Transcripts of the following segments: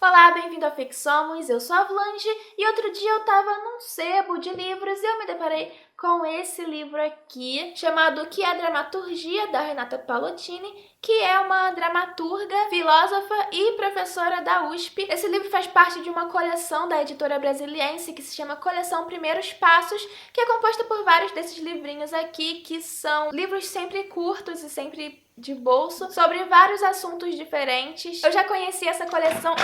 Olá, bem-vindo ao Fixomos, eu sou a Vlange e outro dia eu tava num sebo de livros e eu me deparei com esse livro aqui, chamado O que é Dramaturgia, da Renata Palottini, que é uma dramaturga, filósofa e professora da USP. Esse livro faz parte de uma coleção da editora brasiliense que se chama Coleção Primeiros Passos, que é composta por vários desses livrinhos aqui, que são livros sempre curtos e sempre de bolso, sobre vários assuntos diferentes. Eu já conheci essa coleção...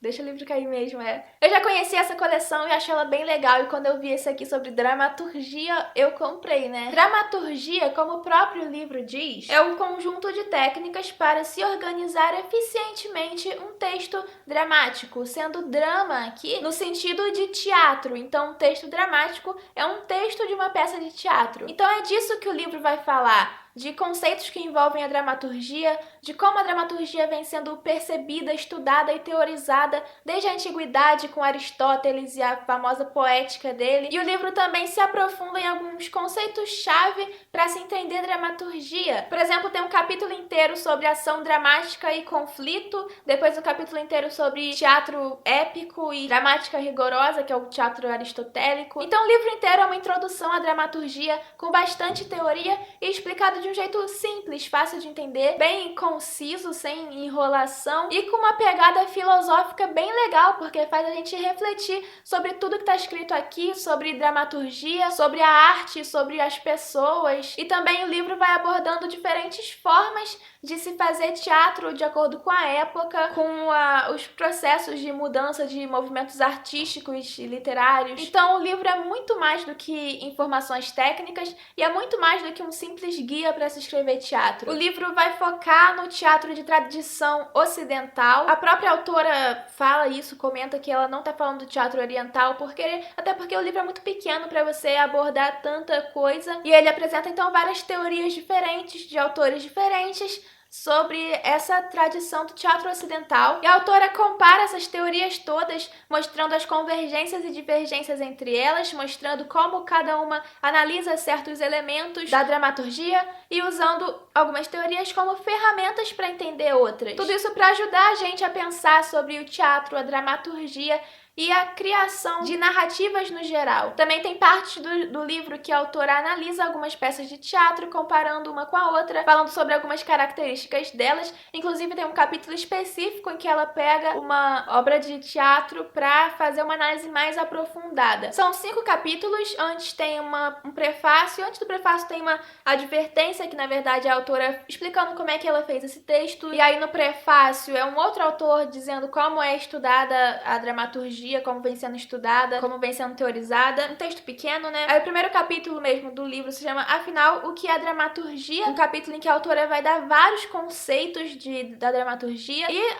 Deixa o livro cair mesmo, Eu já conheci essa coleção e achei ela bem legal, e quando eu vi esse aqui sobre dramaturgia, eu comprei, né? Dramaturgia, como o próprio livro diz, é um conjunto de técnicas para se organizar eficientemente um texto dramático, sendo drama aqui no sentido de teatro. Então, um texto dramático é um texto de uma peça de teatro. Então, é disso que o livro vai falar. De conceitos que envolvem a dramaturgia, de como a dramaturgia vem sendo percebida, estudada e teorizada desde a antiguidade com Aristóteles e a famosa poética dele. E o livro também se aprofunda em alguns conceitos-chave para se entender dramaturgia. Por exemplo, tem um capítulo inteiro sobre ação dramática e conflito, depois um capítulo inteiro sobre teatro épico e dramática rigorosa, que é o teatro aristotélico. Então o livro inteiro é uma introdução à dramaturgia com bastante teoria e explicado de um jeito simples, fácil de entender, bem conciso, sem enrolação e com uma pegada filosófica bem legal, porque faz a gente refletir sobre tudo que está escrito aqui, sobre dramaturgia, sobre a arte, sobre as pessoas. E também o livro vai abordando diferentes formas de se fazer teatro de acordo com a época, com os processos de mudança de movimentos artísticos e literários. Então o livro é muito mais do que informações técnicas e é muito mais do que um simples guia para se escrever teatro. O livro vai focar no teatro de tradição ocidental. A própria autora fala isso, comenta que ela não tá falando do teatro oriental, até porque o livro é muito pequeno para você abordar tanta coisa. E ele apresenta então várias teorias diferentes, de autores diferentes, sobre essa tradição do teatro ocidental. E a autora compara essas teorias todas, mostrando as convergências e divergências entre elas, mostrando como cada uma analisa certos elementos da dramaturgia e usando algumas teorias como ferramentas para entender outras. Tudo isso para ajudar a gente a pensar sobre o teatro, a dramaturgia e a criação de narrativas no geral. Também tem parte do livro que a autora analisa algumas peças de teatro, comparando uma com a outra, falando sobre algumas características delas. Inclusive tem um capítulo específico em que ela pega uma obra de teatro para fazer uma análise mais aprofundada. São 5 capítulos, antes tem um prefácio, antes do prefácio tem uma advertência, que na verdade é a autora explicando como é que ela fez esse texto, e aí no prefácio é um outro autor dizendo como é estudada a dramaturgia, como vem sendo estudada, como vem sendo teorizada. Um texto pequeno, né? Aí o primeiro capítulo mesmo do livro se chama Afinal, o que é dramaturgia? Um capítulo em que a autora vai dar vários conceitos da dramaturgia e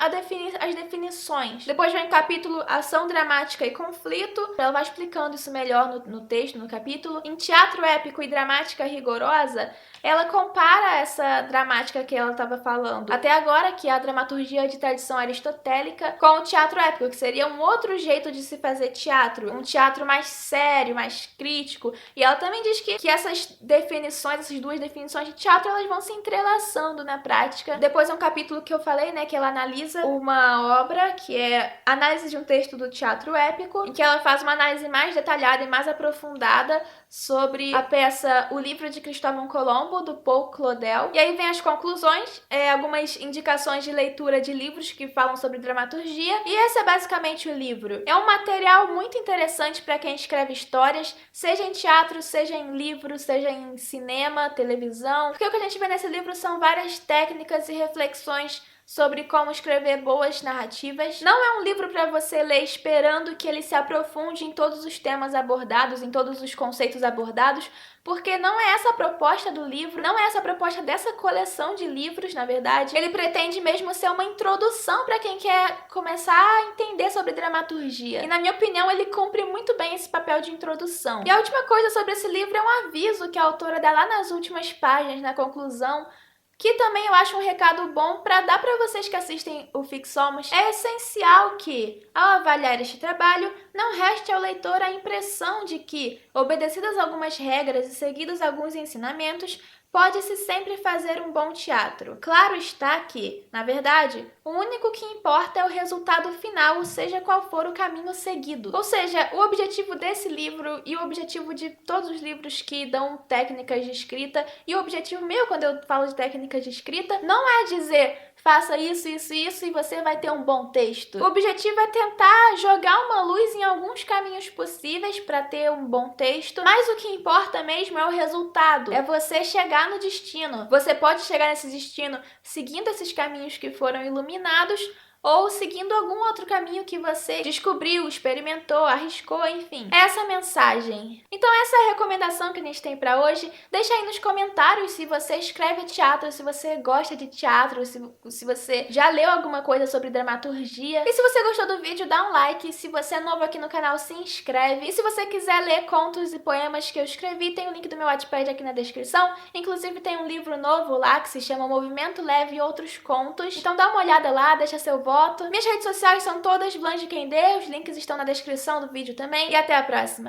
as definições. Depois vem o capítulo Ação Dramática e Conflito. Ela vai explicando isso melhor no texto, no capítulo. Em Teatro Épico e Dramática Rigorosa, ela compara essa dramática que ela estava falando até agora, que é a dramaturgia de tradição aristotélica, com o teatro épico, que seria um outro jeito de se fazer teatro, um teatro mais sério, mais crítico. E ela também diz que essas definições, essas duas definições de teatro, elas vão se entrelaçando na prática. Depois é um capítulo que eu falei, né, que ela analisa uma obra, que é análise de um texto do teatro épico, em que ela faz uma análise mais detalhada e mais aprofundada sobre a peça O Livro de Cristóvão Colombo, do Paul Claudel. E aí vem as conclusões, algumas indicações de leitura de livros que falam sobre dramaturgia. E esse é basicamente o livro. É um material muito interessante para quem escreve histórias, seja em teatro, seja em livro, seja em cinema, televisão. Porque o que a gente vê nesse livro são várias técnicas e reflexões sobre como escrever boas narrativas. Não é um livro para você ler esperando que ele se aprofunde em todos os temas abordados, em todos os conceitos abordados, porque não é essa a proposta do livro, não é essa a proposta dessa coleção de livros, na verdade. Ele pretende mesmo ser uma introdução para quem quer começar a entender sobre dramaturgia. E, na minha opinião, ele cumpre muito bem esse papel de introdução. E a última coisa sobre esse livro é um aviso que a autora dá lá nas últimas páginas, na conclusão, que também eu acho um recado bom para dar para vocês que assistem o Fixomos. É essencial que, ao avaliar este trabalho, não reste ao leitor a impressão de que, obedecidas algumas regras e seguidos alguns ensinamentos, pode-se sempre fazer um bom teatro. Claro está que, na verdade, O único que importa é o resultado final, seja qual for o caminho seguido. Ou seja, o objetivo desse livro e o objetivo de todos os livros que dão técnicas de escrita, e o objetivo meu quando eu falo de técnicas de escrita, não é dizer faça isso, isso, isso e você vai ter um bom texto. O objetivo é tentar jogar uma luz em alguns caminhos possíveis para ter um bom texto, mas o que importa mesmo é o resultado, é você chegar no destino. Você pode chegar nesse destino seguindo esses caminhos que foram iluminados, ou seguindo algum outro caminho que você descobriu, experimentou, arriscou, enfim. É essa a mensagem. Então essa é a recomendação que a gente tem para hoje. Deixa aí nos comentários se você escreve teatro, se você gosta de teatro, se você já leu alguma coisa sobre dramaturgia. E se você gostou do vídeo, dá um like. Se você é novo aqui no canal, se inscreve. E se você quiser ler contos e poemas que eu escrevi, tem o link do meu Wattpad aqui na descrição. Inclusive tem um livro novo lá que se chama Movimento Leve e Outros Contos. Então dá uma olhada lá, deixa seu voto. Minhas redes sociais são todas Blanche Quem Dê, os links estão na descrição do vídeo também. E até a próxima!